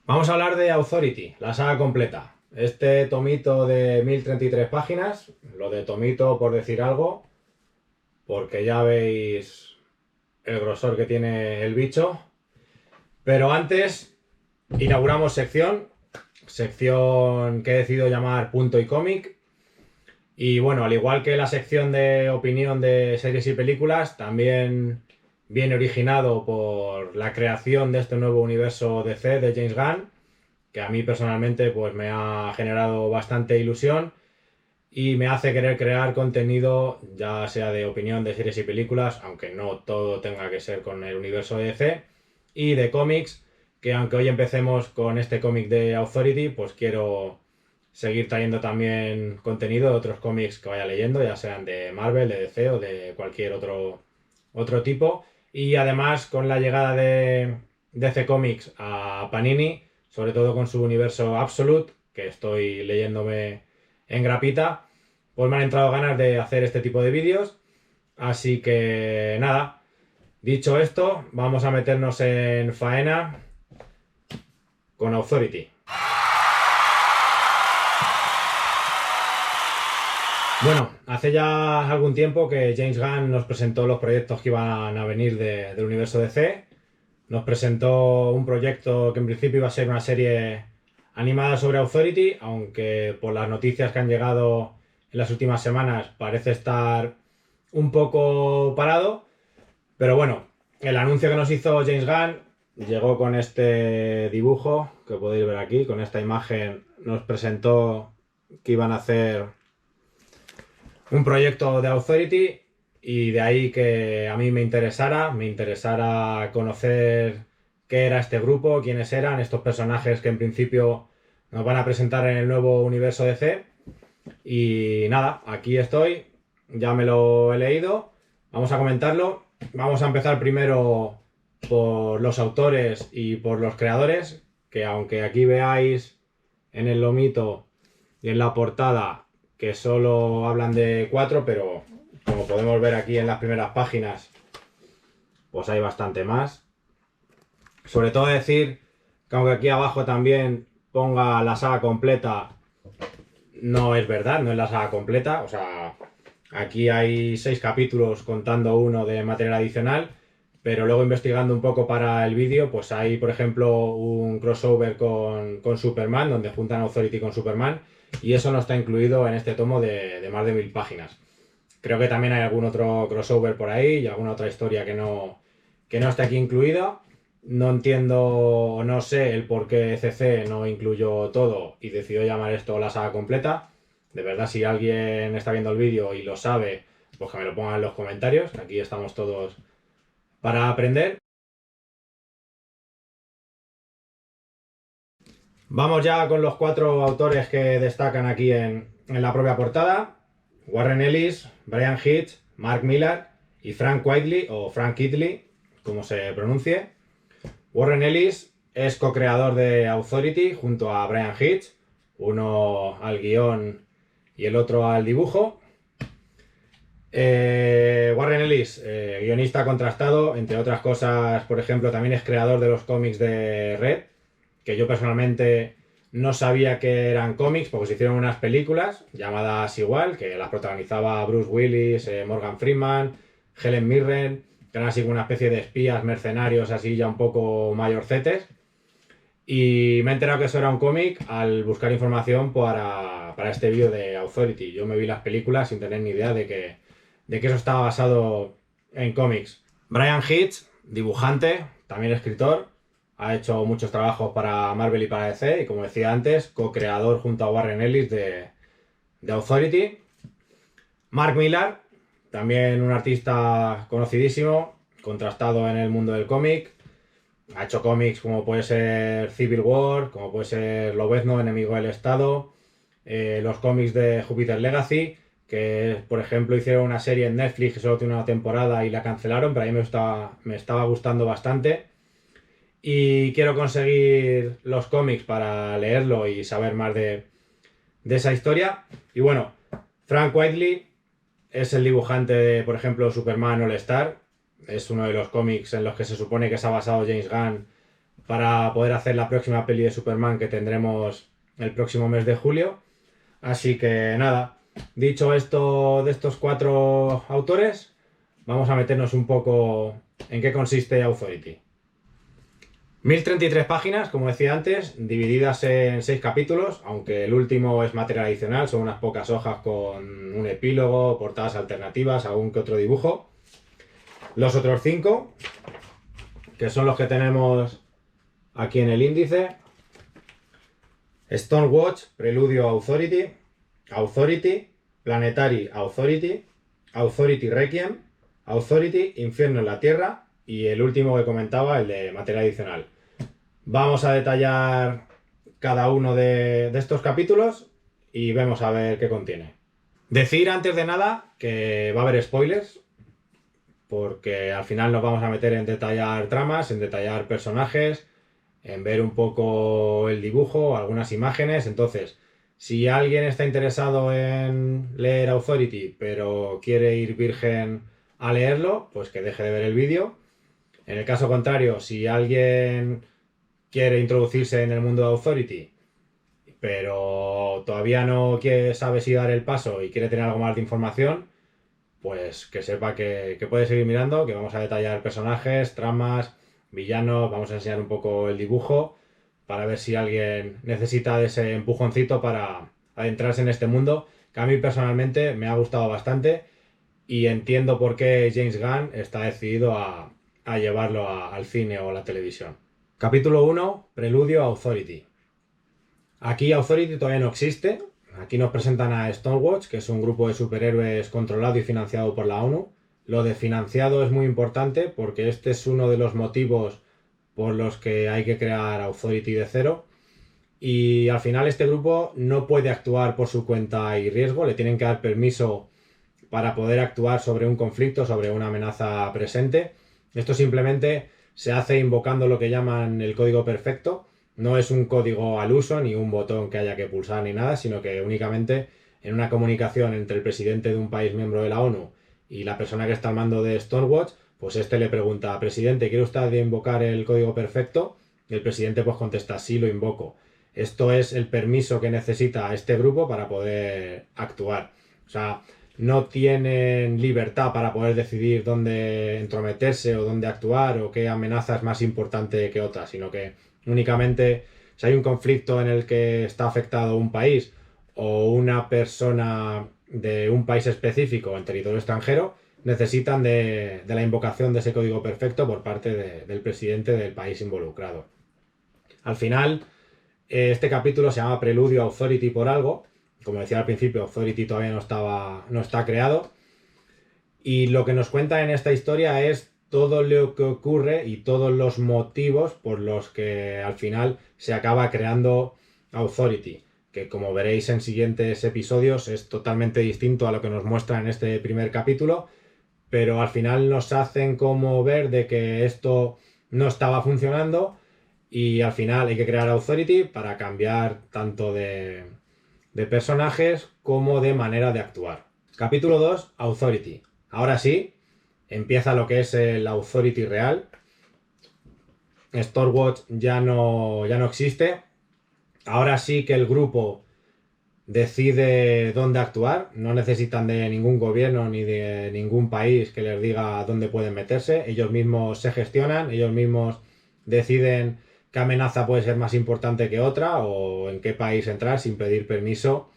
Vamos a hablar de Authority, la saga completa. Este tomito de 1033 páginas, lo de tomito por decir algo, porque ya veis el grosor que tiene el bicho. Pero antes inauguramos sección que he decidido llamar Punto y Cómic. Y bueno, al igual que la sección de opinión de series y películas, también viene originado por la creación de este nuevo universo DC de James Gunn, que a mí personalmente pues me ha generado bastante ilusión y me hace querer crear contenido, ya sea de opinión de series y películas, aunque no todo tenga que ser con el universo de DC, y de cómics, que aunque hoy empecemos con este cómic de Authority, pues quiero seguir trayendo también contenido de otros cómics que vaya leyendo, ya sean de Marvel, de DC o de cualquier otro tipo. Y además con la llegada de DC Comics a Panini, sobre todo con su universo Absolute, que estoy leyéndome en grapita, pues me han entrado ganas de hacer este tipo de vídeos. Así que nada, dicho esto, vamos a meternos en faena con Authority. Bueno, hace ya algún tiempo que James Gunn nos presentó los proyectos que iban a venir del universo DC. Nos presentó un proyecto que en principio iba a ser una serie animada sobre Authority, aunque por las noticias que han llegado en las últimas semanas parece estar un poco parado. Pero bueno, el anuncio que nos hizo James Gunn llegó con este dibujo que podéis ver aquí, con esta imagen. Nos presentó que iban a hacer un proyecto de Authority y de ahí que a mí me interesara conocer qué era este grupo, quiénes eran estos personajes que en principio nos van a presentar en el nuevo universo DC. Y nada, aquí estoy, ya me lo he leído, vamos a comentarlo. Vamos a empezar primero por los autores y por los creadores, que aunque aquí veáis en el lomito y en la portada que solo hablan de 4, pero como podemos ver aquí en las primeras páginas, pues hay bastante más. Sobre todo decir que aunque aquí abajo también ponga la saga completa, no es verdad, no es la saga completa. O sea, aquí hay 6 capítulos contando uno de material adicional, pero luego investigando un poco para el vídeo, pues hay, por ejemplo, un crossover con Superman, donde juntan Authority con Superman, y eso no está incluido en este tomo de más de 1000 páginas. Creo que también hay algún otro crossover por ahí y alguna otra historia que no está aquí incluida. No entiendo o no sé el por qué CC no incluyó todo y decidió llamar esto la saga completa. De verdad, si alguien está viendo el vídeo y lo sabe, pues que me lo ponga en los comentarios. Aquí estamos todos para aprender. Vamos ya con los 4 autores que destacan aquí en la propia portada. Warren Ellis, Brian Hitch, Mark Millar y Frank Whiteley, o Frank Whitley, como se pronuncie. Warren Ellis es co-creador de Authority junto a Brian Hitch, uno al guión y el otro al dibujo. Warren Ellis, guionista contrastado, entre otras cosas, por ejemplo, también es creador de los cómics de Red, que yo personalmente no sabía que eran cómics porque se hicieron unas películas llamadas igual, que las protagonizaba Bruce Willis, Morgan Freeman, Helen Mirren, que eran así como una especie de espías mercenarios así ya un poco mayorcetes. Y me he enterado que eso era un cómic al buscar información para este vídeo de Authority. Yo me vi las películas sin tener ni idea de que eso estaba basado en cómics. Brian Hitch, dibujante, también escritor, ha hecho muchos trabajos para Marvel y para DC y como decía antes, co-creador junto a Warren Ellis de Authority. Mark Millar, también un artista conocidísimo, contrastado en el mundo del cómic. Ha hecho cómics como puede ser Civil War, como puede ser Lobezno, Enemigo del Estado, los cómics de Jupiter Legacy, que por ejemplo hicieron una serie en Netflix que solo tiene una temporada y la cancelaron, pero a mí me estaba gustando bastante. Y quiero conseguir los cómics para leerlo y saber más de esa historia. Y bueno, Frank Whiteley es el dibujante de, por ejemplo, Superman All Star. Es uno de los cómics en los que se supone que se ha basado James Gunn para poder hacer la próxima peli de Superman que tendremos el próximo mes de julio. Así que nada, dicho esto de estos 4 autores, vamos a meternos un poco en qué consiste Authority. 1033 páginas, como decía antes, divididas en 6 capítulos, aunque el último es material adicional, son unas pocas hojas con un epílogo, portadas alternativas, algún que otro dibujo. Los otros 5, que son los que tenemos aquí en el índice: Stonewatch, Preludio a Authority, Authority, Planetary Authority, Authority Requiem, Authority, Infierno en la Tierra y el último que comentaba, el de material adicional. Vamos a detallar cada uno de estos capítulos y vemos a ver qué contiene. Decir antes de nada que va a haber spoilers, porque al final nos vamos a meter en detallar tramas, en detallar personajes, en ver un poco el dibujo, algunas imágenes. Entonces, si alguien está interesado en leer Authority pero quiere ir virgen a leerlo, pues que deje de ver el vídeo. En el caso contrario, si alguien quiere introducirse en el mundo de Authority pero todavía no sabe si dar el paso y quiere tener algo más de información, pues que sepa que puede seguir mirando, que vamos a detallar personajes, tramas, villanos, vamos a enseñar un poco el dibujo para ver si alguien necesita de ese empujoncito para adentrarse en este mundo, que a mí personalmente me ha gustado bastante y entiendo por qué James Gunn está decidido a llevarlo al cine o a la televisión. Capítulo 1, Preludio a Authority. Aquí Authority todavía no existe. Aquí nos presentan a Stonewatch, que es un grupo de superhéroes controlado y financiado por la ONU. Lo de financiado es muy importante porque este es uno de los motivos por los que hay que crear Authority de cero. Y al final este grupo no puede actuar por su cuenta y riesgo, le tienen que dar permiso para poder actuar sobre un conflicto, sobre una amenaza presente. Esto simplemente se hace invocando lo que llaman el código perfecto. No es un código al uso, ni un botón que haya que pulsar ni nada, sino que únicamente en una comunicación entre el presidente de un país miembro de la ONU y la persona que está al mando de Stonewatch, pues este le pregunta: presidente, ¿quiere usted invocar el código perfecto? Y el presidente pues contesta: sí, lo invoco. Esto es el permiso que necesita este grupo para poder actuar. O sea, no tienen libertad para poder decidir dónde entrometerse o dónde actuar o qué amenaza es más importante que otra, sino que únicamente si hay un conflicto en el que está afectado un país o una persona de un país específico en territorio extranjero, necesitan de la invocación de ese código perfecto por parte del presidente del país involucrado. Al final, este capítulo se llama Preludio a Authority por algo. Como decía al principio, Authority todavía no está creado. Y lo que nos cuenta en esta historia es todo lo que ocurre y todos los motivos por los que al final se acaba creando Authority, que como veréis en siguientes episodios es totalmente distinto a lo que nos muestra en este primer capítulo, pero al final nos hacen como ver de que esto no estaba funcionando y al final hay que crear Authority para cambiar tanto de personajes como de manera de actuar. Capítulo 2, Authority. Ahora sí, empieza lo que es el Authority real. Stormwatch ya no existe. Ahora sí que el grupo decide dónde actuar. No necesitan de ningún gobierno ni de ningún país que les diga dónde pueden meterse. Ellos mismos se gestionan, ellos mismos deciden qué amenaza puede ser más importante que otra o en qué país entrar sin pedir permiso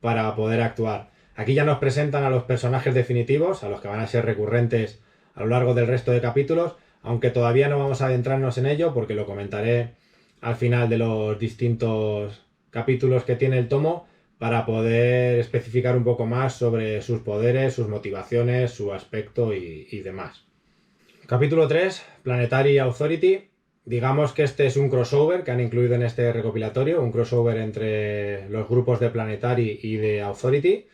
para poder actuar. Aquí ya nos presentan a los personajes definitivos, a los que van a ser recurrentes a lo largo del resto de capítulos, aunque todavía no vamos a adentrarnos en ello porque lo comentaré al final de los distintos capítulos que tiene el tomo para poder especificar un poco más sobre sus poderes, sus motivaciones, su aspecto y demás. Capítulo 3, Planetary Authority. Digamos que este es un crossover que han incluido en este recopilatorio, un crossover entre los grupos de Planetary y de Authority.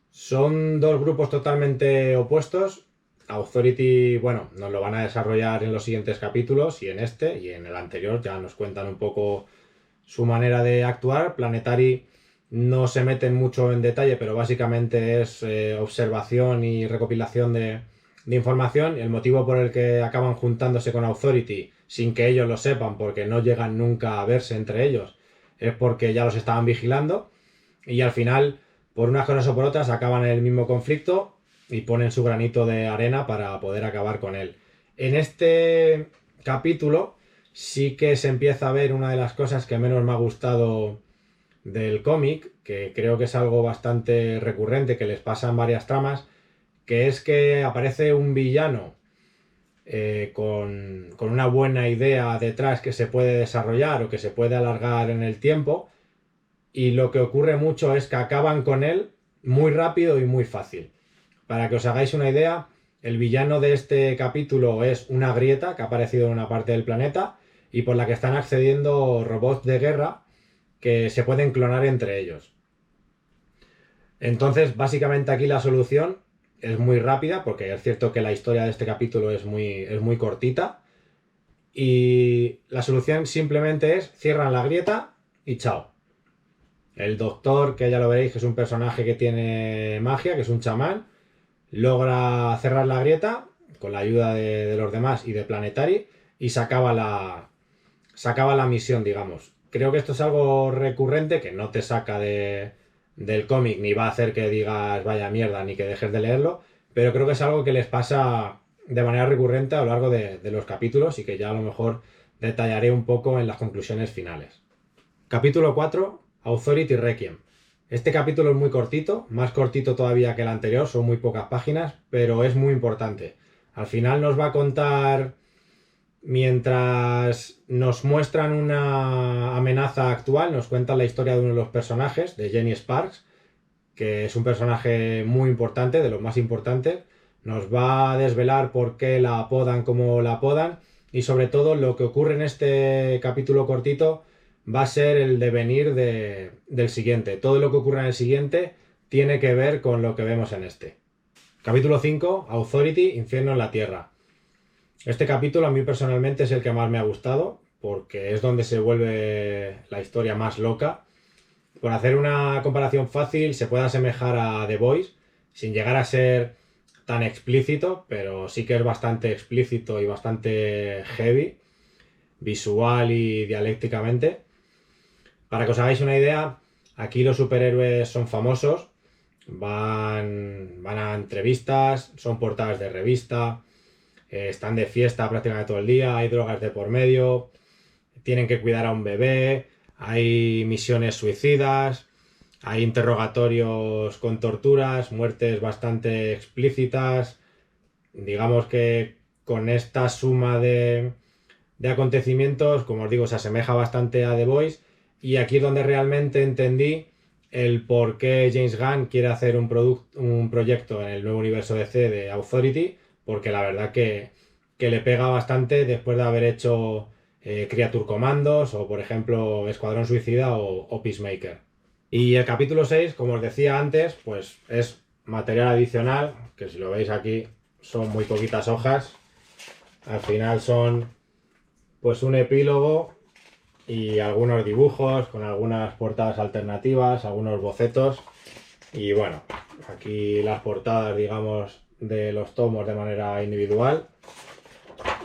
Son dos grupos totalmente opuestos. Authority, bueno, nos lo van a desarrollar en los siguientes capítulos y en este y en el anterior ya nos cuentan un poco su manera de actuar. Planetary no se meten mucho en detalle, pero básicamente es observación y recopilación de información. El motivo por el que acaban juntándose con Authority sin que ellos lo sepan, porque no llegan nunca a verse entre ellos, es porque ya los estaban vigilando y al final, por unas cosas o por otras, acaban en el mismo conflicto y ponen su granito de arena para poder acabar con él. En este capítulo sí que se empieza a ver una de las cosas que menos me ha gustado del cómic, que creo que es algo bastante recurrente, que les pasa en varias tramas, que es que aparece un villano con una buena idea detrás que se puede desarrollar o que se puede alargar en el tiempo, y lo que ocurre mucho es que acaban con él muy rápido y muy fácil. Para que os hagáis una idea, el villano de este capítulo es una grieta que ha aparecido en una parte del planeta y por la que están accediendo robots de guerra que se pueden clonar entre ellos. Entonces, básicamente aquí la solución es muy rápida, porque es cierto que la historia de este capítulo es muy cortita, y la solución simplemente es cierran la grieta y chao. El doctor, que ya lo veréis, que es un personaje que tiene magia, que es un chamán, logra cerrar la grieta con la ayuda de los demás y de Planetary y se acaba la misión, digamos. Creo que esto es algo recurrente que no te saca del cómic ni va a hacer que digas vaya mierda ni que dejes de leerlo, pero creo que es algo que les pasa de manera recurrente a lo largo de los capítulos y que ya a lo mejor detallaré un poco en las conclusiones finales. Capítulo 4, Authority Requiem. Este capítulo es muy cortito, más cortito todavía que el anterior, son muy pocas páginas, pero es muy importante. Al final nos va a contar, mientras nos muestran una amenaza actual, nos cuentan la historia de uno de los personajes, de Jenny Sparks, que es un personaje muy importante, de los más importantes. Nos va a desvelar por qué la apodan como la apodan y sobre todo lo que ocurre en este capítulo cortito va a ser el devenir del siguiente. Todo lo que ocurre en el siguiente tiene que ver con lo que vemos en este. Capítulo 5, Authority, Infierno en la Tierra. Este capítulo a mí personalmente es el que más me ha gustado, porque es donde se vuelve la historia más loca. Por hacer una comparación fácil, se puede asemejar a The Voice, sin llegar a ser tan explícito, pero sí que es bastante explícito y bastante heavy, visual y dialécticamente. Para que os hagáis una idea, aquí los superhéroes son famosos, van a entrevistas, son portadas de revista, están de fiesta prácticamente todo el día, hay drogas de por medio, tienen que cuidar a un bebé, hay misiones suicidas, hay interrogatorios con torturas, muertes bastante explícitas. Digamos que con esta suma de acontecimientos, como os digo, se asemeja bastante a The Voice, y aquí es donde realmente entendí el por qué James Gunn quiere hacer un proyecto en el nuevo universo DC de Authority, porque la verdad que le pega bastante después de haber hecho Creature Commandos o por ejemplo Escuadrón Suicida o Peacemaker. Y el capítulo 6, como os decía antes, pues es material adicional, que si lo veis aquí son muy poquitas hojas. Al final son pues un epílogo y algunos dibujos con algunas portadas alternativas, algunos bocetos y bueno, aquí las portadas, digamos, de los tomos de manera individual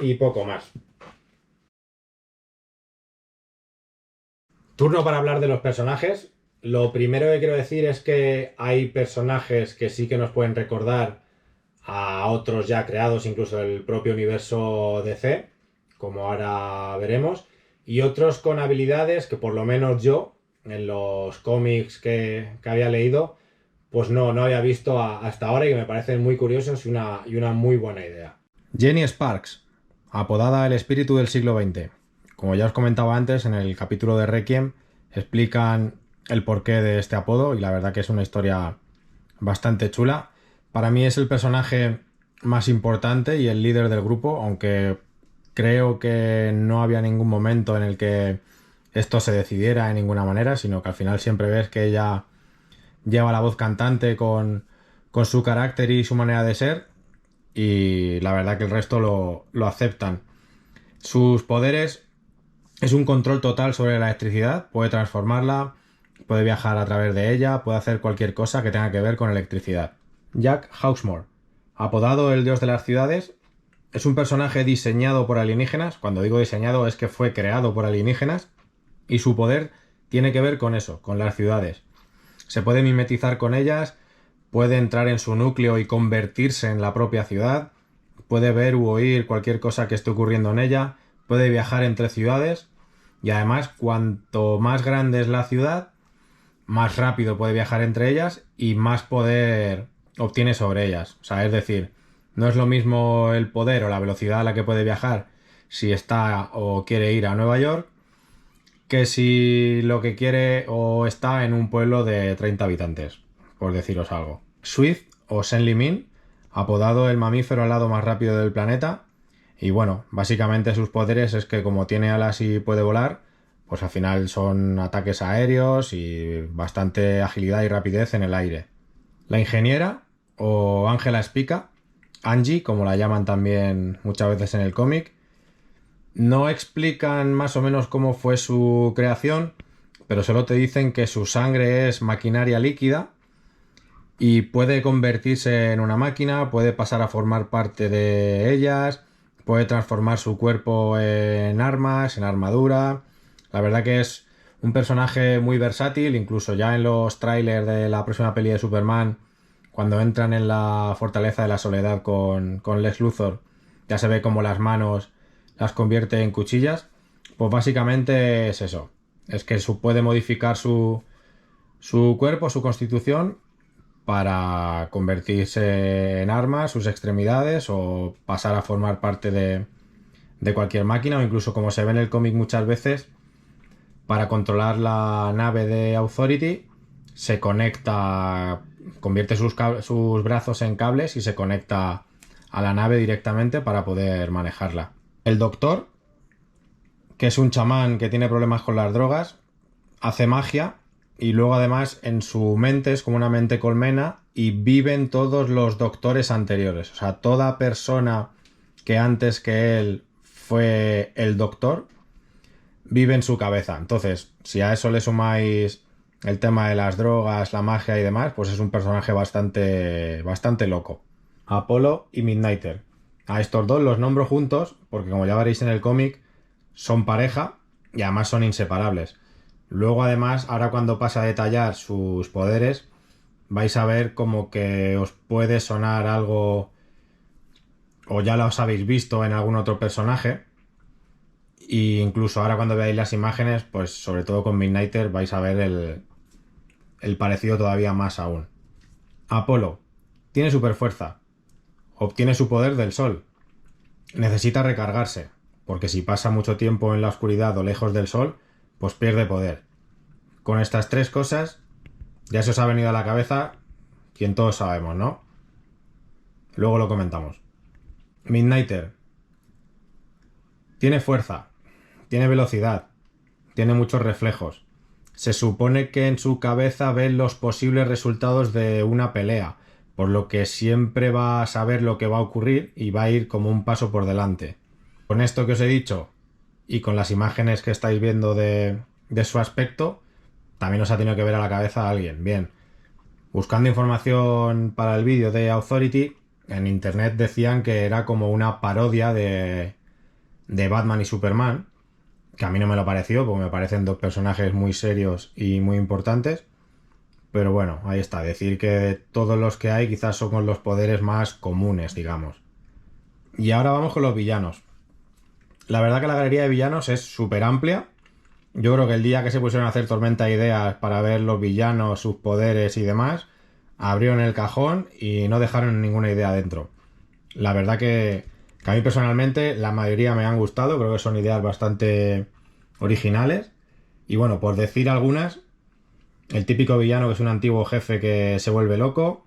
y poco más. Turno para hablar de los personajes. Lo primero que quiero decir es que hay personajes que sí que nos pueden recordar a otros ya creados, incluso del propio universo DC, como ahora veremos, y otros con habilidades que por lo menos yo, en los cómics que había leído, pues no había visto hasta ahora y que me parecen muy curiosos y una muy buena idea. Jenny Sparks, apodada el espíritu del siglo XX. Como ya os comentaba antes, en el capítulo de Requiem explican el porqué de este apodo y la verdad que es una historia bastante chula. Para mí es el personaje más importante y el líder del grupo, aunque creo que no había ningún momento en el que esto se decidiera de ninguna manera, sino que al final siempre ves que ella lleva la voz cantante con su carácter y su manera de ser, y la verdad que el resto lo aceptan. Sus poderes es un control total sobre la electricidad, puede transformarla, puede viajar a través de ella, puede hacer cualquier cosa que tenga que ver con electricidad. Jack Hawksmoor, apodado el dios de las ciudades, Es un personaje diseñado por alienígenas. Cuando digo diseñado es que fue creado por alienígenas. Y su poder tiene que ver con eso, con las ciudades. Se puede mimetizar con ellas, puede entrar en su núcleo y convertirse en la propia ciudad, puede ver u oír cualquier cosa que esté ocurriendo en ella, puede viajar entre ciudades y además cuanto más grande es la ciudad, más rápido puede viajar entre ellas y más poder obtiene sobre ellas. O sea, es decir, no es lo mismo el poder o la velocidad a la que puede viajar si está o quiere ir a Nueva York que si lo que quiere o está en un pueblo de 30 habitantes, por deciros algo. Swift o Senli Min, apodado el mamífero alado más rápido del planeta, y bueno, básicamente sus poderes es que como tiene alas y puede volar, pues al final son ataques aéreos y bastante agilidad y rapidez en el aire. La ingeniera o Ángela Spica, Angie, como la llaman también muchas veces en el cómic, no explican más o menos cómo fue su creación, pero solo te dicen que su sangre es maquinaria líquida y puede convertirse en una máquina, puede pasar a formar parte de ellas, puede transformar su cuerpo en armas, en armadura. La verdad que es un personaje muy versátil, incluso ya en los trailers de la próxima peli de Superman, cuando entran en la Fortaleza de la Soledad con Lex Luthor, ya se ve como las manos las convierte en cuchillas. Pues básicamente es eso. Es que puede modificar su cuerpo, su constitución, para convertirse en armas, sus extremidades o pasar a formar parte de cualquier máquina o incluso como se ve en el cómic muchas veces, para controlar la nave de Authority se conecta, convierte sus brazos en cables y se conecta a la nave directamente para poder manejarla. El doctor, que es un chamán que tiene problemas con las drogas, hace magia y luego además en su mente es como una mente colmena y viven todos los doctores anteriores. O sea, toda persona que antes que él fue el doctor vive en su cabeza. Entonces, si a eso le sumáis el tema de las drogas, la magia y demás, pues es un personaje bastante loco. Apolo y Midnighter. A estos dos los nombro juntos porque, como ya veréis en el cómic, son pareja y además son inseparables. Luego, además, ahora cuando pasa a detallar sus poderes, vais a ver como que os puede sonar algo o ya los habéis visto en algún otro personaje. E incluso ahora cuando veáis las imágenes, pues sobre todo con Midnighter vais a ver el parecido todavía más aún. Apolo tiene super fuerza. Obtiene su poder del sol. Necesita recargarse, porque si pasa mucho tiempo en la oscuridad o lejos del sol, pues pierde poder. Con estas tres cosas, ya se os ha venido a la cabeza quien todos sabemos, ¿no? Luego lo comentamos. Midnighter tiene fuerza, tiene velocidad, tiene muchos reflejos. Se supone que en su cabeza ve los posibles resultados de una pelea, por lo que siempre va a saber lo que va a ocurrir y va a ir como un paso por delante. Con esto que os he dicho y con las imágenes que estáis viendo de su aspecto, también os ha tenido que ver a la cabeza a alguien. Bien, buscando información para el vídeo de Authority, en internet decían que era como una parodia de Batman y Superman, que a mí no me lo pareció, porque me parecen dos personajes muy serios y muy importantes. Pero bueno, ahí está, decir que de todos los que hay quizás son con los poderes más comunes, digamos. Y ahora vamos con los villanos. La verdad que la galería de villanos es súper amplia. Yo creo que el día que se pusieron a hacer tormenta de ideas para ver los villanos, sus poderes y demás, abrieron el cajón y no dejaron ninguna idea dentro. La verdad que a mí personalmente la mayoría me han gustado, creo que son ideas bastante originales. Y bueno, por decir algunas, el típico villano que es un antiguo jefe que se vuelve loco,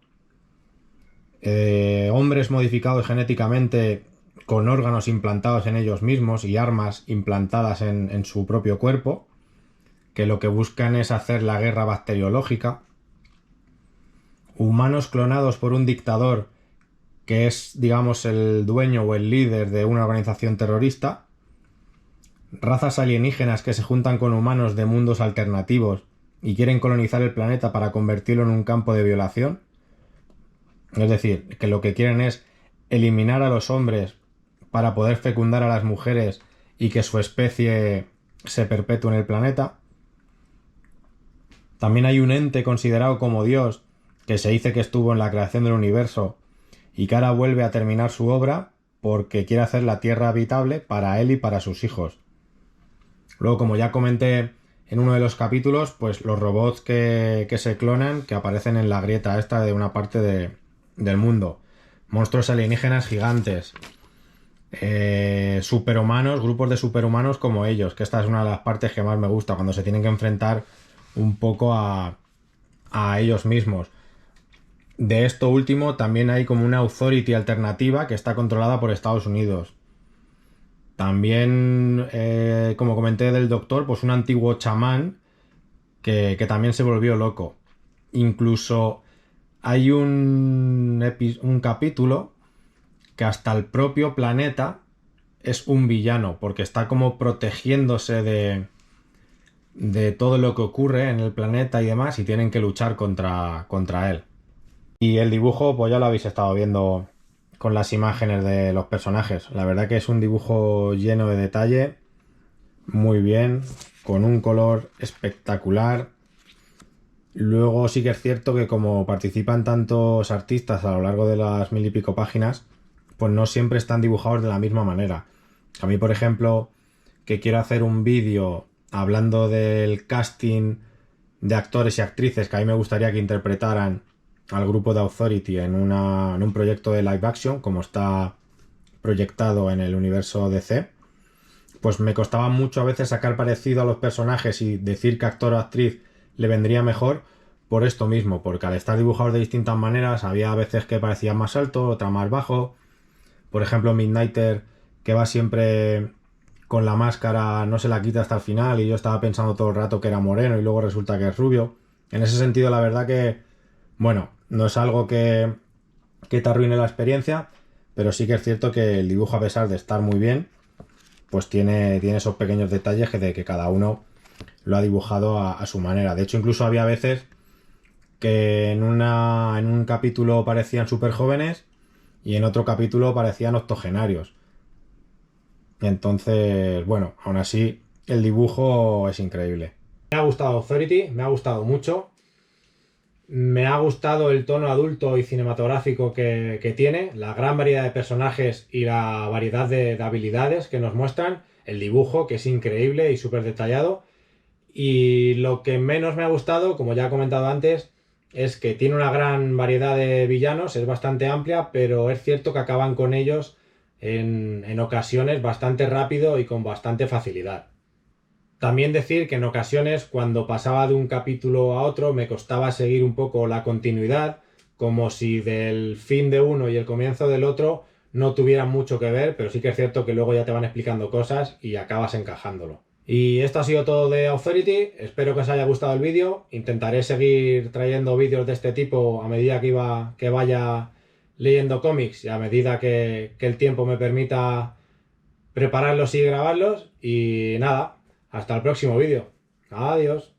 hombres modificados genéticamente con órganos implantados en ellos mismos y armas implantadas en su propio cuerpo, que lo que buscan es hacer la guerra bacteriológica, humanos clonados por un dictador que es, digamos, el dueño o el líder de una organización terrorista, razas alienígenas que se juntan con humanos de mundos alternativos y quieren colonizar el planeta para convertirlo en un campo de violación. Es decir, que lo que quieren es eliminar a los hombres para poder fecundar a las mujeres y que su especie se perpetúe en el planeta. También hay un ente considerado como Dios, que se dice que estuvo en la creación del universo y que ahora vuelve a terminar su obra porque quiere hacer la Tierra habitable para él y para sus hijos. Luego, como ya comenté en uno de los capítulos, pues los robots que se clonan, que aparecen en la grieta esta de una parte del mundo. Monstruos alienígenas gigantes. Superhumanos, grupos de superhumanos como ellos, que esta es una de las partes que más me gusta, cuando se tienen que enfrentar un poco a ellos mismos. De esto último también hay como una authority alternativa que está controlada por Estados Unidos. También, como comenté del doctor, pues un antiguo chamán que también se volvió loco. Incluso hay un capítulo que hasta el propio planeta es un villano, porque está como protegiéndose de todo lo que ocurre en el planeta y demás, y tienen que luchar contra él. Y el dibujo, pues ya lo habéis estado viendo con las imágenes de los personajes. La verdad que es un dibujo lleno de detalle, muy bien, con un color espectacular. Luego sí que es cierto que como participan tantos artistas a lo largo de las 1000 y pico páginas, pues no siempre están dibujados de la misma manera. A mí, por ejemplo, que quiero hacer un vídeo hablando del casting de actores y actrices que a mí me gustaría que interpretaran al grupo de Authority en un proyecto de live action, como está proyectado en el universo DC, pues me costaba mucho a veces sacar parecido a los personajes y decir que actor o actriz le vendría mejor por esto mismo, porque al estar dibujados de distintas maneras había veces que parecía más alto, otra más bajo. Por ejemplo, Midnighter, que va siempre con la máscara, no se la quita hasta el final, y yo estaba pensando todo el rato que era moreno y luego resulta que es rubio. En ese sentido, la verdad que, bueno, no es algo que te arruine la experiencia, pero sí que es cierto que el dibujo, a pesar de estar muy bien, pues tiene esos pequeños detalles de que cada uno lo ha dibujado a su manera. De hecho, incluso había veces que en un capítulo parecían súper jóvenes y en otro capítulo parecían octogenarios. Entonces, bueno, aún así el dibujo es increíble. Me ha gustado Authority, me ha gustado mucho. Me ha gustado el tono adulto y cinematográfico que tiene, la gran variedad de personajes y la variedad de habilidades que nos muestran, el dibujo, que es increíble y súper detallado. Y lo que menos me ha gustado, como ya he comentado antes, es que tiene una gran variedad de villanos, es bastante amplia, pero es cierto que acaban con ellos en ocasiones bastante rápido y con bastante facilidad. También decir que en ocasiones, cuando pasaba de un capítulo a otro, me costaba seguir un poco la continuidad, como si del fin de uno y el comienzo del otro no tuvieran mucho que ver, pero sí que es cierto que luego ya te van explicando cosas y acabas encajándolo. Y esto ha sido todo de Authority, espero que os haya gustado el vídeo, intentaré seguir trayendo vídeos de este tipo a medida que vaya leyendo cómics y a medida que el tiempo me permita prepararlos y grabarlos, y nada, hasta el próximo vídeo. Adiós.